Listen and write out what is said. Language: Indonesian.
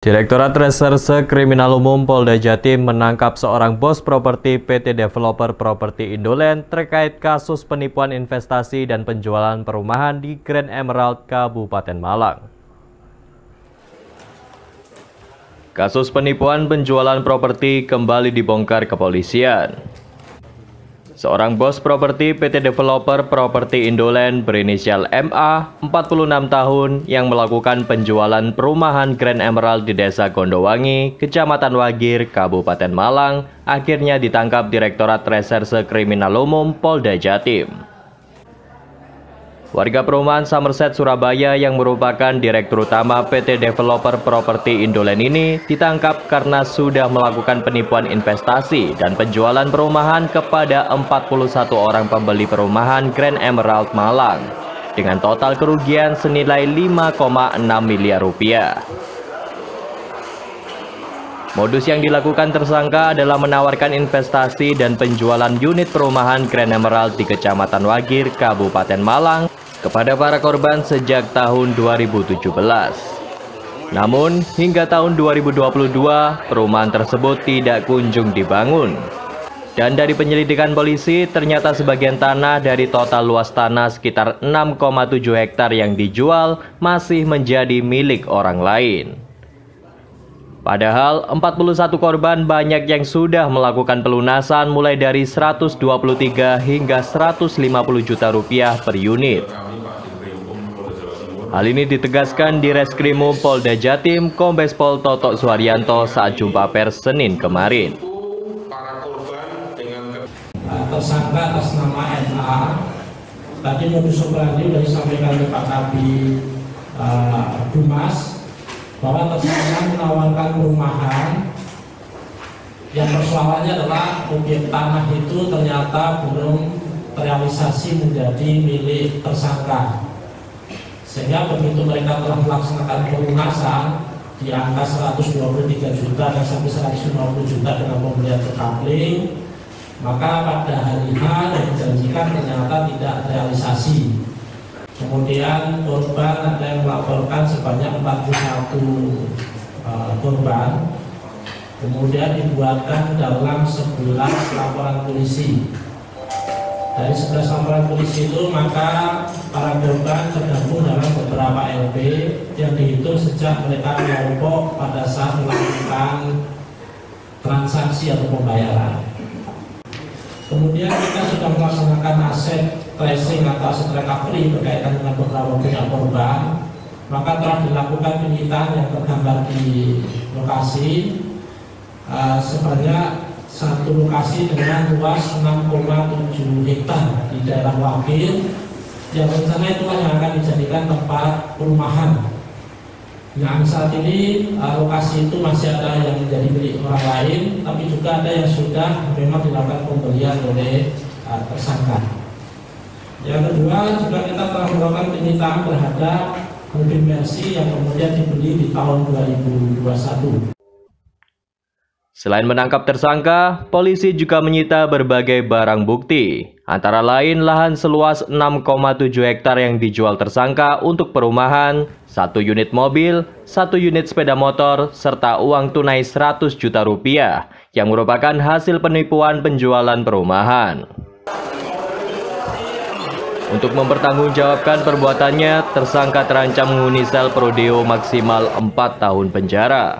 Direktorat Reserse Kriminal Umum Polda Jatim menangkap seorang bos properti PT Developer Properti Indoland terkait kasus penipuan investasi dan penjualan perumahan di Grand Emerald, Kabupaten Malang. Kasus penipuan penjualan properti kembali dibongkar kepolisian. Seorang bos properti PT Developer Properti Indoland berinisial MA, 46 tahun, yang melakukan penjualan perumahan Grand Emerald di Desa Gondowangi, Kecamatan Wagir, Kabupaten Malang, akhirnya ditangkap Direktorat Reserse Kriminal Umum Polda Jatim. Warga perumahan Somerset, Surabaya yang merupakan Direktur Utama PT Developer Properti Indoland ini ditangkap karena sudah melakukan penipuan investasi dan penjualan perumahan kepada 41 orang pembeli perumahan Grand Emerald Malang dengan total kerugian senilai 5,6 miliar rupiah. Modus yang dilakukan tersangka adalah menawarkan investasi dan penjualan unit perumahan Grand Emerald di Kecamatan Wagir, Kabupaten Malang kepada para korban sejak tahun 2017. Namun, hingga tahun 2022, perumahan tersebut tidak kunjung dibangun. Dan dari penyelidikan polisi, ternyata sebagian tanah dari total luas tanah sekitar 6,7 hektar yang dijual masih menjadi milik orang lain. Padahal 41 korban banyak yang sudah melakukan pelunasan mulai dari 123 hingga 150 juta rupiah per unit. Hal ini ditegaskan di Reskrimum Polda Jatim, Kombes Pol Toto Suharyanto saat jumpa pers Senin kemarin. Tersangka atas nama NA, tadi modus operandi sudah disampaikan ke Pak Kabid Dumas bahwa tersangka menawarkan perumahan yang persoalannya adalah objek tanah itu ternyata belum terrealisasi menjadi milik tersangka. Sehingga begitu mereka telah melaksanakan pelunasan di angka 123 juta dan sampai 150 juta dengan pembelian terkapling, maka pada hari H yang dijanjikan ternyata tidak realisasi. Kemudian korban ada yang melaporkan sebanyak 41 korban. Kemudian dibuatkan dalam 11 laporan polisi. Dari 11 laporan polisi itu maka para korban tergabung dalam beberapa LP yang dihitung sejak mereka kelompok pada saat melakukan transaksi atau pembayaran. Kemudian kita sudah melaksanakan aset tracing atau aset recovery berkaitan dengan beberapa pihak korban. Maka telah dilakukan penyitaan yang tergambar di lokasi sebanyak satu lokasi dengan luas 6,7 hektar di daerah Wagir, yang rencana itulah yang akan dijadikan tempat perumahan. Yang saat ini lokasi itu masih ada yang menjadi milik orang lain, tapi juga ada yang sudah memang dilakukan pembelian oleh tersangka. Yang kedua, juga kita telah melakukan penyitaan terhadap mobil Mercy yang kemudian dibeli di tahun 2021. Selain menangkap tersangka, polisi juga menyita berbagai barang bukti, antara lain lahan seluas 6,7 hektar yang dijual tersangka untuk perumahan, 1 unit mobil, 1 unit sepeda motor, serta uang tunai 100 juta rupiah yang merupakan hasil penipuan penjualan perumahan. Untuk mempertanggungjawabkan perbuatannya, tersangka terancam menghuni sel prodeo maksimal 4 tahun penjara.